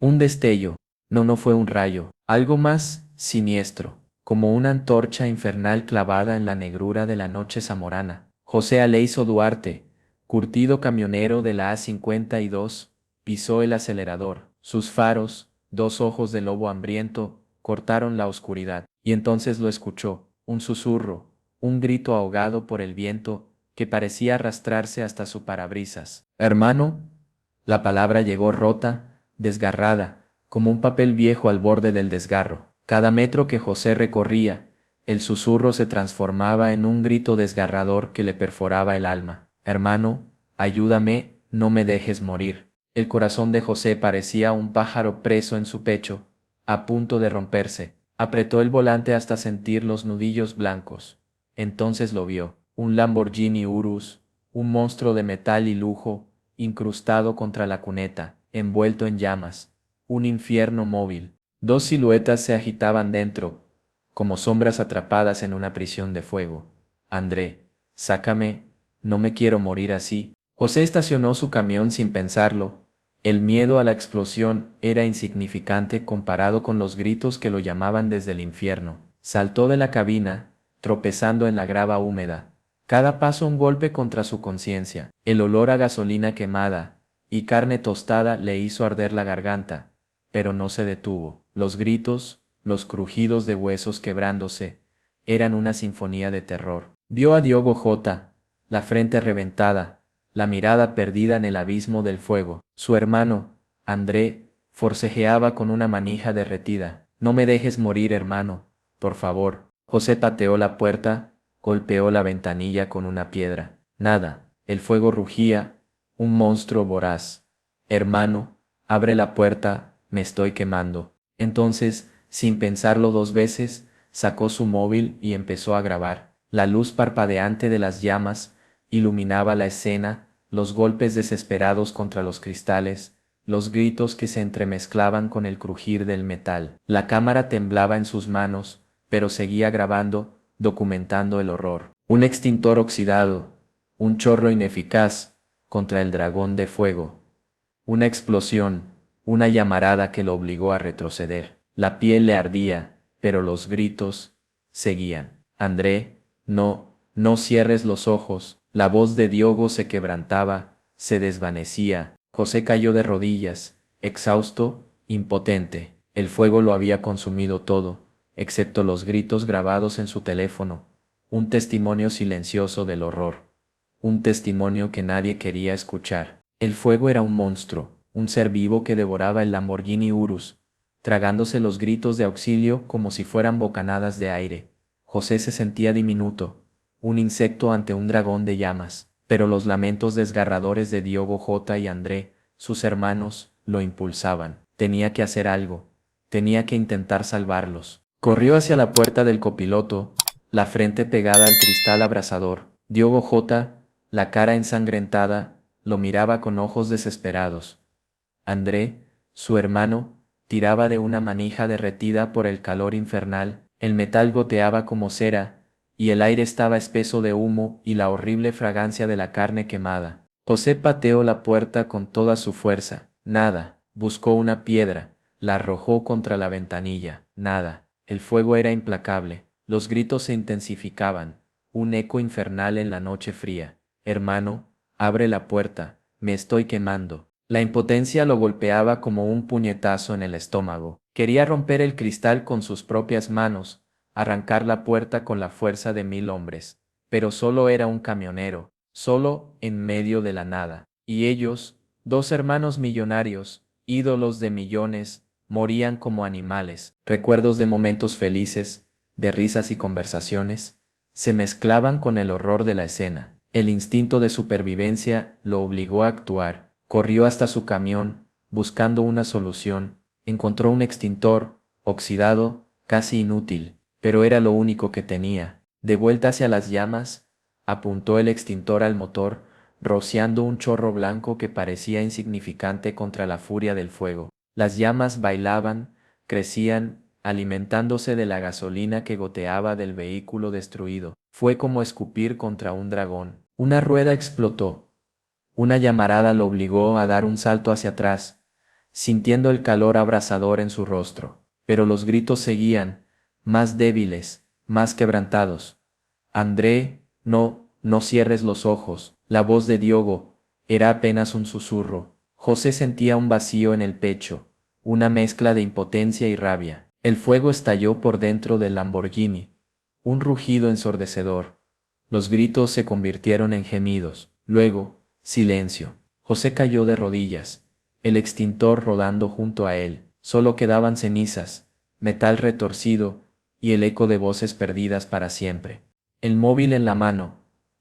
Un destello. No, no fue un rayo. Algo más siniestro, como una antorcha infernal clavada en la negrura de la noche zamorana. José Aleiso Duarte, curtido camionero de la A52, pisó el acelerador. Sus faros, dos ojos de lobo hambriento, cortaron la oscuridad. Y entonces lo escuchó, un susurro, un grito ahogado por el viento, que parecía arrastrarse hasta su parabrisas. Hermano, la palabra llegó rota, desgarrada, como un papel viejo al borde del desgarro. Cada metro que José recorría, el susurro se transformaba en un grito desgarrador que le perforaba el alma. Hermano, ayúdame, no me dejes morir. El corazón de José parecía un pájaro preso en su pecho, a punto de romperse. Apretó el volante hasta sentir los nudillos blancos. Entonces lo vio, un Lamborghini Urus, un monstruo de metal y lujo, incrustado contra la cuneta, envuelto en llamas, un infierno móvil. Dos siluetas se agitaban dentro, como sombras atrapadas en una prisión de fuego. André, sácame, no me quiero morir así. José estacionó su camión sin pensarlo. El miedo a la explosión era insignificante comparado con los gritos que lo llamaban desde el infierno. Saltó de la cabina, tropezando en la grava húmeda. Cada paso un golpe contra su conciencia. El olor a gasolina quemada y carne tostada le hizo arder la garganta, pero no se detuvo. Los gritos, los crujidos de huesos quebrándose, eran una sinfonía de terror. Vio a Diogo J., la frente reventada, la mirada perdida en el abismo del fuego. Su hermano, André, forcejeaba con una manija derretida. No me dejes morir, hermano, por favor. José pateó la puerta, golpeó la ventanilla con una piedra. Nada, el fuego rugía, un monstruo voraz. Hermano, abre la puerta, me estoy quemando. Entonces, sin pensarlo dos veces, sacó su móvil y empezó a grabar. La luz parpadeante de las llamas iluminaba la escena, los golpes desesperados contra los cristales, los gritos que se entremezclaban con el crujir del metal. La cámara temblaba en sus manos, pero seguía grabando, documentando el horror. Un extintor oxidado, un chorro ineficaz contra el dragón de fuego. Una explosión, una llamarada que lo obligó a retroceder. La piel le ardía, pero los gritos seguían. André, no, no cierres los ojos. La voz de Diogo se quebrantaba, se desvanecía. José cayó de rodillas, exhausto, impotente. El fuego lo había consumido todo, excepto los gritos grabados en su teléfono. Un testimonio silencioso del horror. Un testimonio que nadie quería escuchar. El fuego era un monstruo, un ser vivo que devoraba el Lamborghini Urus, tragándose los gritos de auxilio como si fueran bocanadas de aire. José se sentía diminuto, un insecto ante un dragón de llamas, pero los lamentos desgarradores de Diogo J. y André, sus hermanos, lo impulsaban. Tenía que hacer algo, tenía que intentar salvarlos. Corrió hacia la puerta del copiloto, la frente pegada al cristal abrasador. Diogo J., la cara ensangrentada, lo miraba con ojos desesperados. André, su hermano, tiraba de una manija derretida por el calor infernal, el metal goteaba como cera, y el aire estaba espeso de humo y la horrible fragancia de la carne quemada. José pateó la puerta con toda su fuerza. Nada. Buscó una piedra, la arrojó contra la ventanilla. Nada. El fuego era implacable. Los gritos se intensificaban, un eco infernal en la noche fría. Hermano, abre la puerta, me estoy quemando. La impotencia lo golpeaba como un puñetazo en el estómago. Quería romper el cristal con sus propias manos, arrancar la puerta con la fuerza de 1000 hombres. Pero solo era un camionero, solo en medio de la nada. Y ellos, dos hermanos millonarios, ídolos de millones, morían como animales. Recuerdos de momentos felices, de risas y conversaciones, se mezclaban con el horror de la escena. El instinto de supervivencia lo obligó a actuar. Corrió hasta su camión, buscando una solución. Encontró un extintor, oxidado, casi inútil, pero era lo único que tenía. De vuelta hacia las llamas, apuntó el extintor al motor, rociando un chorro blanco que parecía insignificante contra la furia del fuego. Las llamas bailaban, crecían, alimentándose de la gasolina que goteaba del vehículo destruido. Fue como escupir contra un dragón. Una rueda explotó. Una llamarada lo obligó a dar un salto hacia atrás, sintiendo el calor abrasador en su rostro. Pero los gritos seguían, más débiles, más quebrantados. André, no, no cierres los ojos. La voz de Diogo era apenas un susurro. José sentía un vacío en el pecho, una mezcla de impotencia y rabia. El fuego estalló por dentro del Lamborghini. Un rugido ensordecedor. Los gritos se convirtieron en gemidos. Luego, silencio. José cayó de rodillas, el extintor rodando junto a él. Solo quedaban cenizas, metal retorcido y el eco de voces perdidas para siempre. El móvil en la mano,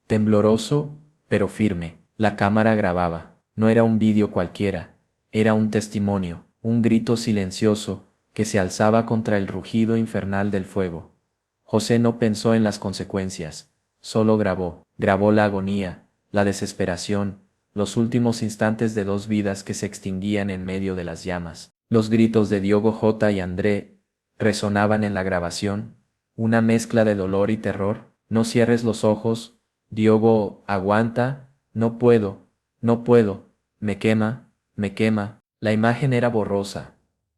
tembloroso, pero firme. La cámara grababa. No era un vídeo cualquiera, era un testimonio, un grito silencioso que se alzaba contra el rugido infernal del fuego. José no pensó en las consecuencias, solo grabó la agonía, la desesperación, los últimos instantes de dos vidas que se extinguían en medio de las llamas. Los gritos de Diogo J. y André resonaban en la grabación, una mezcla de dolor y terror. No cierres los ojos, Diogo, aguanta, no puedo, no puedo, me quema, me quema. La imagen era borrosa,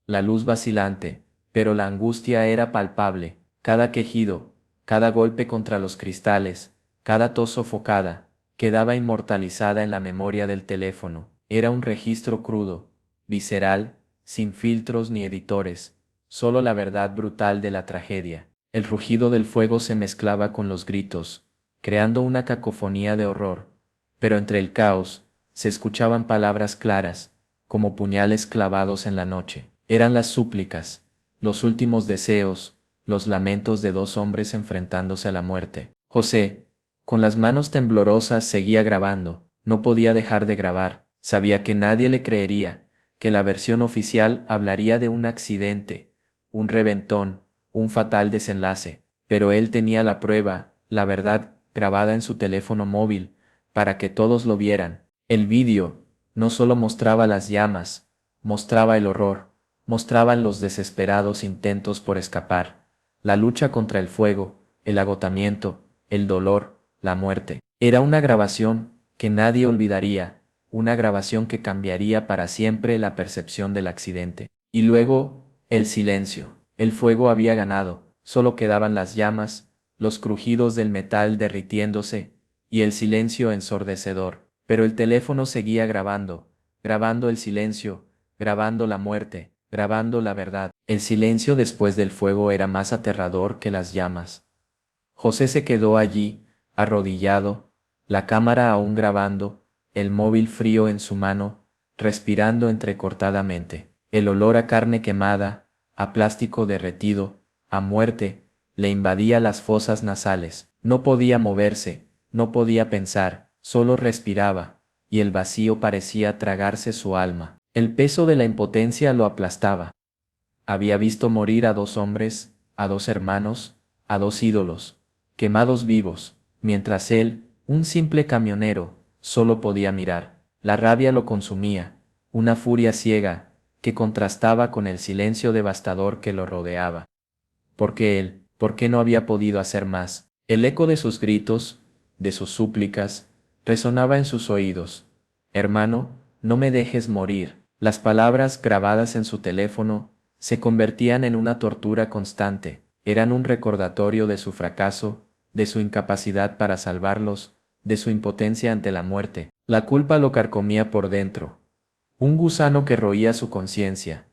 la luz vacilante, pero la angustia era palpable. Cada quejido, cada golpe contra los cristales, cada tos sofocada, quedaba inmortalizada en la memoria del teléfono. Era un registro crudo, visceral, sin filtros ni editores, solo la verdad brutal de la tragedia. El rugido del fuego se mezclaba con los gritos, creando una cacofonía de horror, pero entre el caos, se escuchaban palabras claras, como puñales clavados en la noche. Eran las súplicas, los últimos deseos, los lamentos de dos hombres enfrentándose a la muerte. José, con las manos temblorosas, seguía grabando. No podía dejar de grabar. Sabía que nadie le creería, que la versión oficial hablaría de un accidente, un reventón, un fatal desenlace. Pero él tenía la prueba, la verdad, grabada en su teléfono móvil, para que todos lo vieran. El vídeo no solo mostraba las llamas, mostraba el horror, mostraban los desesperados intentos por escapar, la lucha contra el fuego, el agotamiento, el dolor, la muerte. Era una grabación que nadie olvidaría, una grabación que cambiaría para siempre la percepción del accidente. Y luego, el silencio. El fuego había ganado, solo quedaban las llamas, los crujidos del metal derritiéndose, y el silencio ensordecedor. Pero el teléfono seguía grabando, grabando el silencio, grabando la muerte, grabando la verdad. El silencio después del fuego era más aterrador que las llamas. José se quedó allí, arrodillado, la cámara aún grabando, el móvil frío en su mano, respirando entrecortadamente. El olor a carne quemada, a plástico derretido, a muerte, le invadía las fosas nasales. No podía moverse, no podía pensar, solo respiraba, y el vacío parecía tragarse su alma. El peso de la impotencia lo aplastaba. Había visto morir a dos hombres, a dos hermanos, a dos ídolos, quemados vivos, mientras él, un simple camionero, solo podía mirar. La rabia lo consumía, una furia ciega, que contrastaba con el silencio devastador que lo rodeaba. ¿Por qué no había podido hacer más? El eco de sus gritos, de sus súplicas, resonaba en sus oídos. Hermano, no me dejes morir. Las palabras grabadas en su teléfono se convertían en una tortura constante. Eran un recordatorio de su fracaso, de su incapacidad para salvarlos, de su impotencia ante la muerte. La culpa lo carcomía por dentro. Un gusano que roía su conciencia.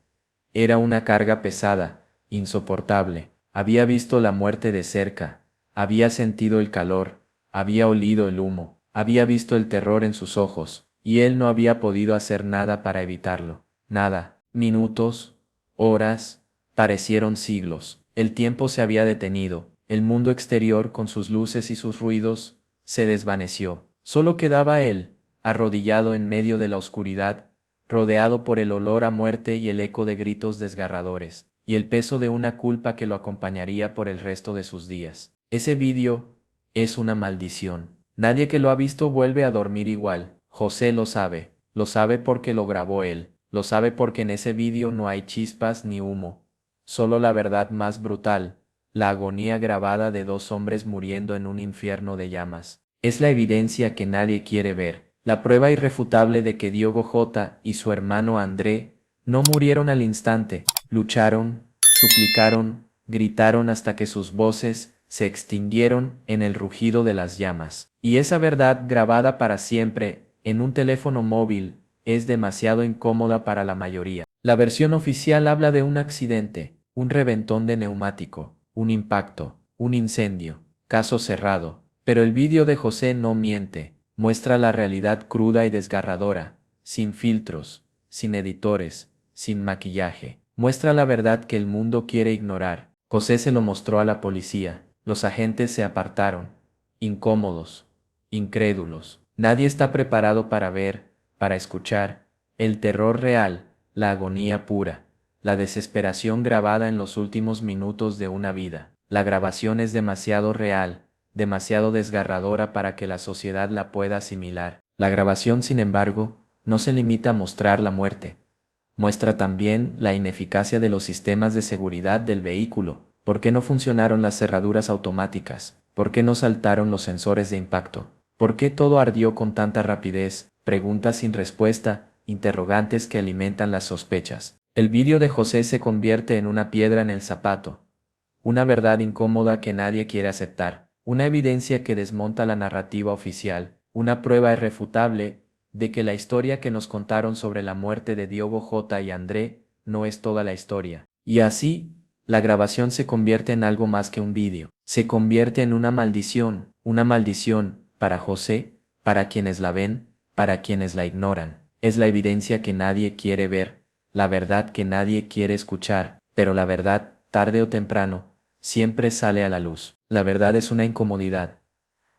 Era una carga pesada, insoportable. Había visto la muerte de cerca, había sentido el calor, había olido el humo, había visto el terror en sus ojos, y él no había podido hacer nada para evitarlo. Nada. Minutos, horas, parecieron siglos. El tiempo se había detenido, el mundo exterior con sus luces y sus ruidos se desvaneció. Solo quedaba él, arrodillado en medio de la oscuridad, rodeado por el olor a muerte y el eco de gritos desgarradores, y el peso de una culpa que lo acompañaría por el resto de sus días. Ese vídeo es una maldición. Nadie que lo ha visto vuelve a dormir igual. José lo sabe porque lo grabó él, lo sabe porque en ese vídeo no hay chispas ni humo, solo la verdad más brutal, la agonía grabada de dos hombres muriendo en un infierno de llamas. Es la evidencia que nadie quiere ver. La prueba irrefutable de que Diogo J. y su hermano André No murieron al instante, lucharon, suplicaron, gritaron hasta que sus voces se extinguieron en el rugido de las llamas. Y esa verdad grabada para siempre en un teléfono móvil es demasiado incómoda para la mayoría. La versión oficial habla de un accidente, un reventón de neumático, un impacto, un incendio, caso cerrado. Pero el vídeo de José no miente, muestra la realidad cruda y desgarradora, sin filtros, sin editores, sin maquillaje. Muestra la verdad que el mundo quiere ignorar. José se lo mostró a la policía. Los agentes se apartaron, incómodos, incrédulos. Nadie está preparado para ver, para escuchar, el terror real, la agonía pura, la desesperación grabada en los últimos minutos de una vida. La grabación es demasiado real, demasiado desgarradora para que la sociedad la pueda asimilar. La grabación, sin embargo, no se limita a mostrar la muerte. Muestra también la ineficacia de los sistemas de seguridad del vehículo. ¿Por qué no funcionaron las cerraduras automáticas? ¿Por qué no saltaron los sensores de impacto? ¿Por qué todo ardió con tanta rapidez? Preguntas sin respuesta, interrogantes que alimentan las sospechas. El vídeo de José se convierte en una piedra en el zapato, una verdad incómoda que nadie quiere aceptar, una evidencia que desmonta la narrativa oficial, una prueba irrefutable de que la historia que nos contaron sobre la muerte de Diogo J. y André no es toda la historia. Y así, la grabación se convierte en algo más que un vídeo. Se convierte en una maldición para José, para quienes la ven, para quienes la ignoran. Es la evidencia que nadie quiere ver, la verdad que nadie quiere escuchar, pero la verdad, tarde o temprano, siempre sale a la luz. La verdad es una incomodidad.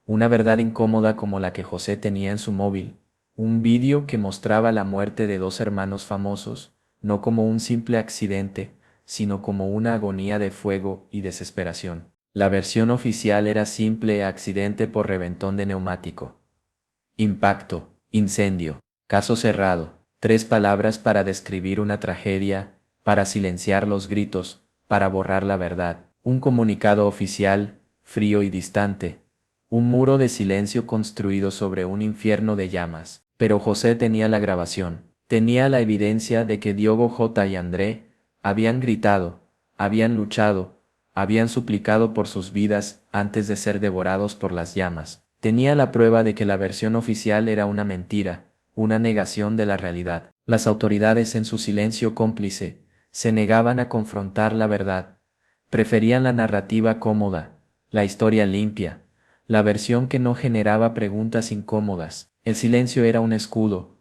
Una verdad incómoda como la que José tenía en su móvil. Un vídeo que mostraba la muerte de dos hermanos famosos, no como un simple accidente, sino como una agonía de fuego y desesperación. La versión oficial era simple accidente por reventón de neumático. Impacto, incendio, caso cerrado. 3 palabras para describir una tragedia, para silenciar los gritos, para borrar la verdad. Un comunicado oficial, frío y distante. Un muro de silencio construido sobre un infierno de llamas. Pero José tenía la grabación. Tenía la evidencia de que Diogo J. y André habían gritado, habían luchado, habían suplicado por sus vidas antes de ser devorados por las llamas. Tenía la prueba de que la versión oficial era una mentira, una negación de la realidad. Las autoridades, en su silencio cómplice, se negaban a confrontar la verdad. Preferían la narrativa cómoda, la historia limpia, la versión que no generaba preguntas incómodas. El silencio era un escudo,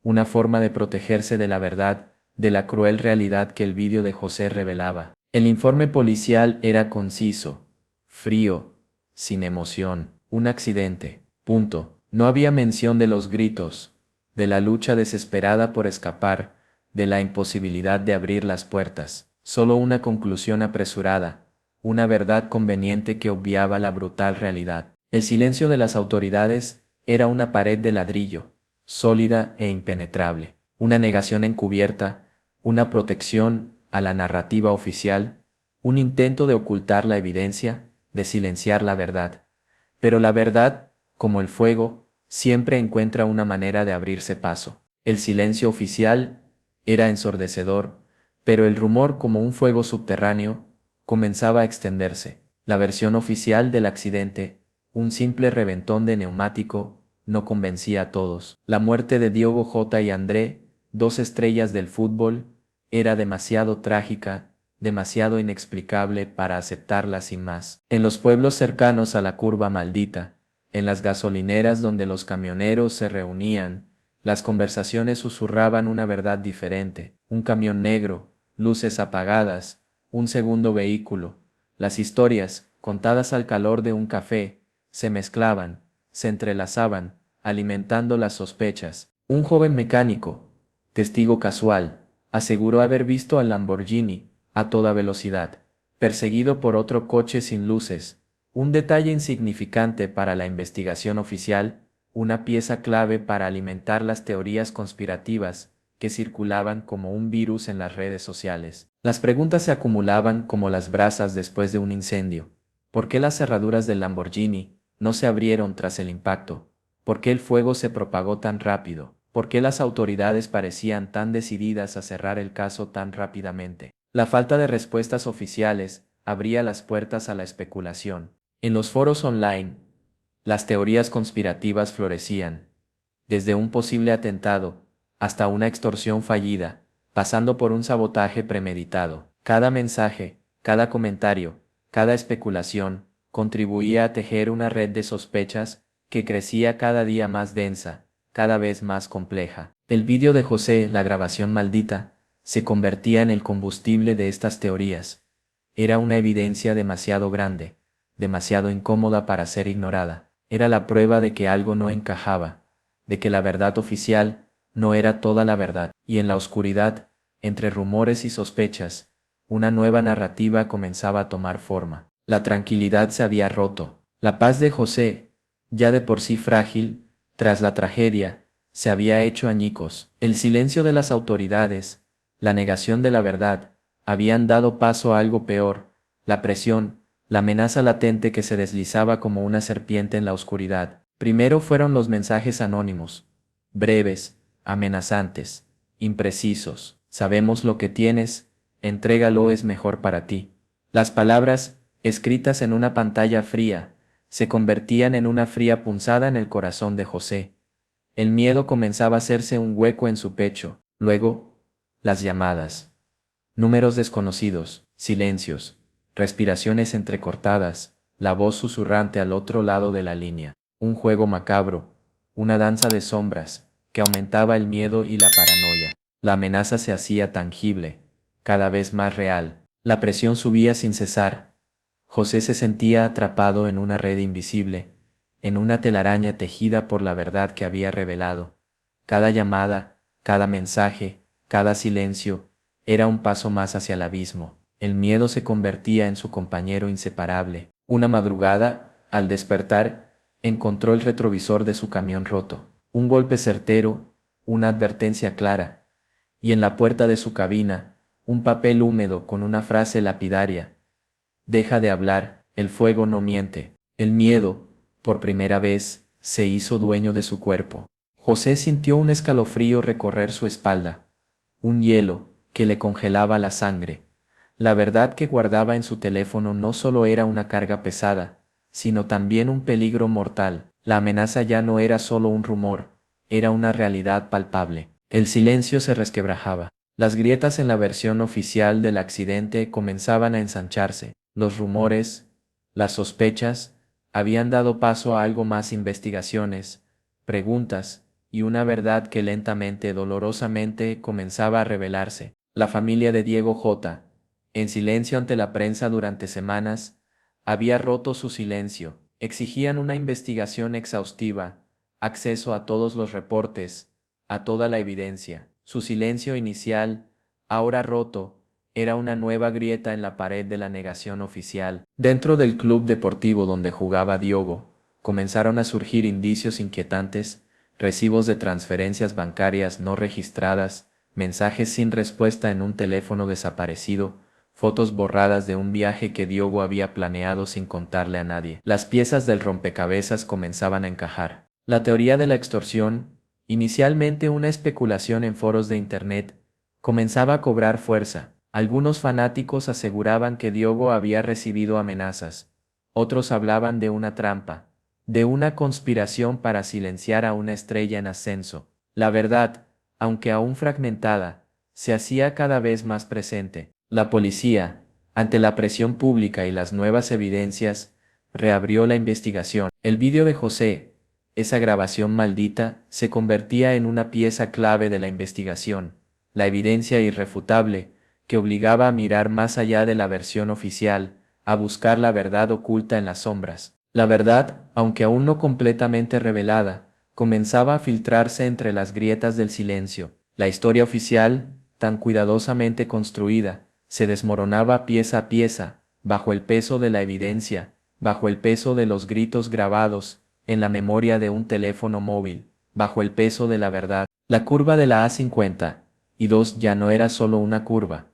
una forma de protegerse de la verdad, de la cruel realidad que el vídeo de José revelaba. El informe policial era conciso, frío, sin emoción. Un accidente. Punto. No había mención de los gritos, de la lucha desesperada por escapar, de la imposibilidad de abrir las puertas. Solo una conclusión apresurada, una verdad conveniente que obviaba la brutal realidad. El silencio de las autoridades era una pared de ladrillo, sólida e impenetrable, una negación encubierta, una protección a la narrativa oficial, un intento de ocultar la evidencia, de silenciar la verdad. Pero la verdad, como el fuego, siempre encuentra una manera de abrirse paso. El silencio oficial era ensordecedor, pero el rumor, como un fuego subterráneo, comenzaba a extenderse. La versión oficial del accidente, un simple reventón de neumático, no convencía a todos. La muerte de Diogo J. y André, 2 estrellas del fútbol, era demasiado trágica, demasiado inexplicable para aceptarla sin más. En los pueblos cercanos a la curva maldita, en las gasolineras donde los camioneros se reunían, las conversaciones susurraban una verdad diferente. Un camión negro, luces apagadas, un segundo vehículo. Las historias, contadas al calor de un café, se mezclaban, se entrelazaban, alimentando las sospechas. Un joven mecánico, testigo casual, aseguró haber visto al Lamborghini, a toda velocidad, perseguido por otro coche sin luces, un detalle insignificante para la investigación oficial, una pieza clave para alimentar las teorías conspirativas que circulaban como un virus en las redes sociales. Las preguntas se acumulaban como las brasas después de un incendio. ¿Por qué las cerraduras del Lamborghini no se abrieron tras el impacto? ¿Por qué el fuego se propagó tan rápido? ¿Por qué las autoridades parecían tan decididas a cerrar el caso tan rápidamente? La falta de respuestas oficiales abría las puertas a la especulación. En los foros online, las teorías conspirativas florecían, desde un posible atentado hasta una extorsión fallida, pasando por un sabotaje premeditado. Cada mensaje, cada comentario, cada especulación contribuía a tejer una red de sospechas que crecía cada día más densa, cada vez más compleja. El vídeo de José, la grabación maldita, se convertía en el combustible de estas teorías. Era una evidencia demasiado grande, demasiado incómoda para ser ignorada. Era la prueba de que algo no encajaba, de que la verdad oficial no era toda la verdad. Y en la oscuridad, entre rumores y sospechas, una nueva narrativa comenzaba a tomar forma. La tranquilidad se había roto. La paz de José, ya de por sí frágil, tras la tragedia, se había hecho añicos. El silencio de las autoridades, la negación de la verdad, habían dado paso a algo peor, la presión, la amenaza latente que se deslizaba como una serpiente en la oscuridad. Primero fueron los mensajes anónimos, breves, amenazantes, imprecisos. Sabemos lo que tienes, entrégalo, es mejor para ti. Las palabras, escritas en una pantalla fría, se convertían en una fría punzada en el corazón de José. El miedo comenzaba a hacerse un hueco en su pecho. Luego, las llamadas. Números desconocidos, silencios, respiraciones entrecortadas, la voz susurrante al otro lado de la línea. Un juego macabro, una danza de sombras, que aumentaba el miedo y la paranoia. La amenaza se hacía tangible, cada vez más real. La presión subía sin cesar. José se sentía atrapado en una red invisible, en una telaraña tejida por la verdad que había revelado. Cada llamada, cada mensaje, cada silencio, era un paso más hacia el abismo. El miedo se convertía en su compañero inseparable. Una madrugada, al despertar, encontró el retrovisor de su camión roto. Un golpe certero, una advertencia clara, y en la puerta de su cabina, un papel húmedo con una frase lapidaria: deja de hablar, el fuego no miente. El miedo, por primera vez, se hizo dueño de su cuerpo. José sintió un escalofrío recorrer su espalda, un hielo que le congelaba la sangre. La verdad que guardaba en su teléfono no solo era una carga pesada, sino también un peligro mortal. La amenaza ya no era solo un rumor, era una realidad palpable. El silencio se resquebrajaba. Las grietas en la versión oficial del accidente comenzaban a ensancharse. Los rumores, las sospechas, habían dado paso a algo más: investigaciones, preguntas, y una verdad que lentamente, dolorosamente, comenzaba a revelarse. La familia de Diego J., en silencio ante la prensa durante semanas, había roto su silencio. Exigían una investigación exhaustiva, acceso a todos los reportes, a toda la evidencia. Su silencio inicial, ahora roto, era una nueva grieta en la pared de la negación oficial. Dentro del club deportivo donde jugaba Diogo, comenzaron a surgir indicios inquietantes: recibos de transferencias bancarias no registradas, mensajes sin respuesta en un teléfono desaparecido, fotos borradas de un viaje que Diogo había planeado sin contarle a nadie. Las piezas del rompecabezas comenzaban a encajar. La teoría de la extorsión, inicialmente una especulación en foros de internet, comenzaba a cobrar fuerza. Algunos fanáticos aseguraban que Diogo había recibido amenazas. Otros hablaban de una trampa, de una conspiración para silenciar a una estrella en ascenso. La verdad, aunque aún fragmentada, se hacía cada vez más presente. La policía, ante la presión pública y las nuevas evidencias, reabrió la investigación. El vídeo de José, esa grabación maldita, se convertía en una pieza clave de la investigación, la evidencia irrefutable, que obligaba a mirar más allá de la versión oficial, a buscar la verdad oculta en las sombras. La verdad, aunque aún no completamente revelada, comenzaba a filtrarse entre las grietas del silencio. La historia oficial, tan cuidadosamente construida, se desmoronaba pieza a pieza, bajo el peso de la evidencia, bajo el peso de los gritos grabados en la memoria de un teléfono móvil, bajo el peso de la verdad. La curva de la A52 ya no era solo una curva,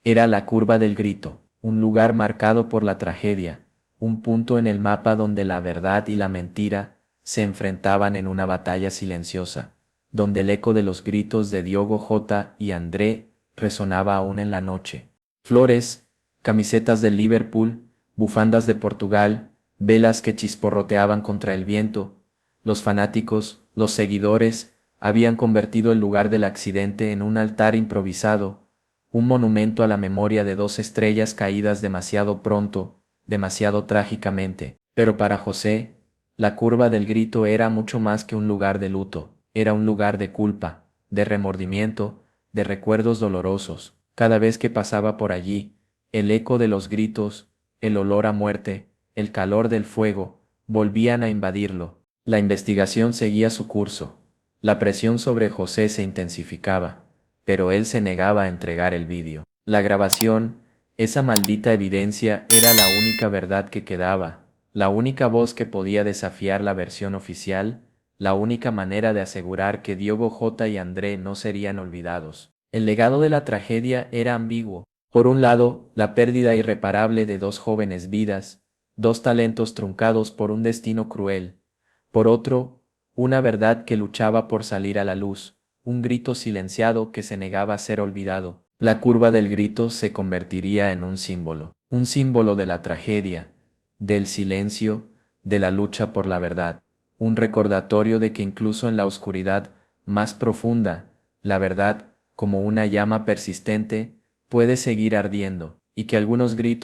era la curva del grito, un lugar marcado por la tragedia, un punto en el mapa donde la verdad y la mentira se enfrentaban en una batalla silenciosa. donde el eco de los gritos de Diogo J. y André resonaba aún en la noche. Flores, camisetas del Liverpool, bufandas de Portugal, velas que chisporroteaban contra el viento, los fanáticos, los seguidores, habían convertido el lugar del accidente en un altar improvisado, un monumento a la memoria de dos estrellas caídas demasiado pronto, demasiado trágicamente. Pero para José, la curva del grito era mucho más que un lugar de luto, era un lugar de culpa, de remordimiento, de recuerdos dolorosos. Cada vez que pasaba por allí, el eco de los gritos, el olor a muerte, el calor del fuego, volvían a invadirlo. La investigación seguía su curso. La presión sobre José se intensificaba, pero él se negaba a entregar el vídeo. La grabación, esa maldita evidencia, era la única verdad que quedaba, la única voz que podía desafiar la versión oficial, la única manera de asegurar que Diogo J. y André no serían olvidados. El legado de la tragedia era ambiguo. Por un lado, la pérdida irreparable de dos jóvenes vidas, dos talentos truncados por un destino cruel. Por otro, una verdad que luchaba por salir a la luz, un grito silenciado que se negaba a ser olvidado. La curva del grito se convertiría en un símbolo de la tragedia, del silencio, de la lucha por la verdad, un recordatorio de que incluso en la oscuridad más profunda, la verdad, como una llama persistente, puede seguir ardiendo, y que algunos gritos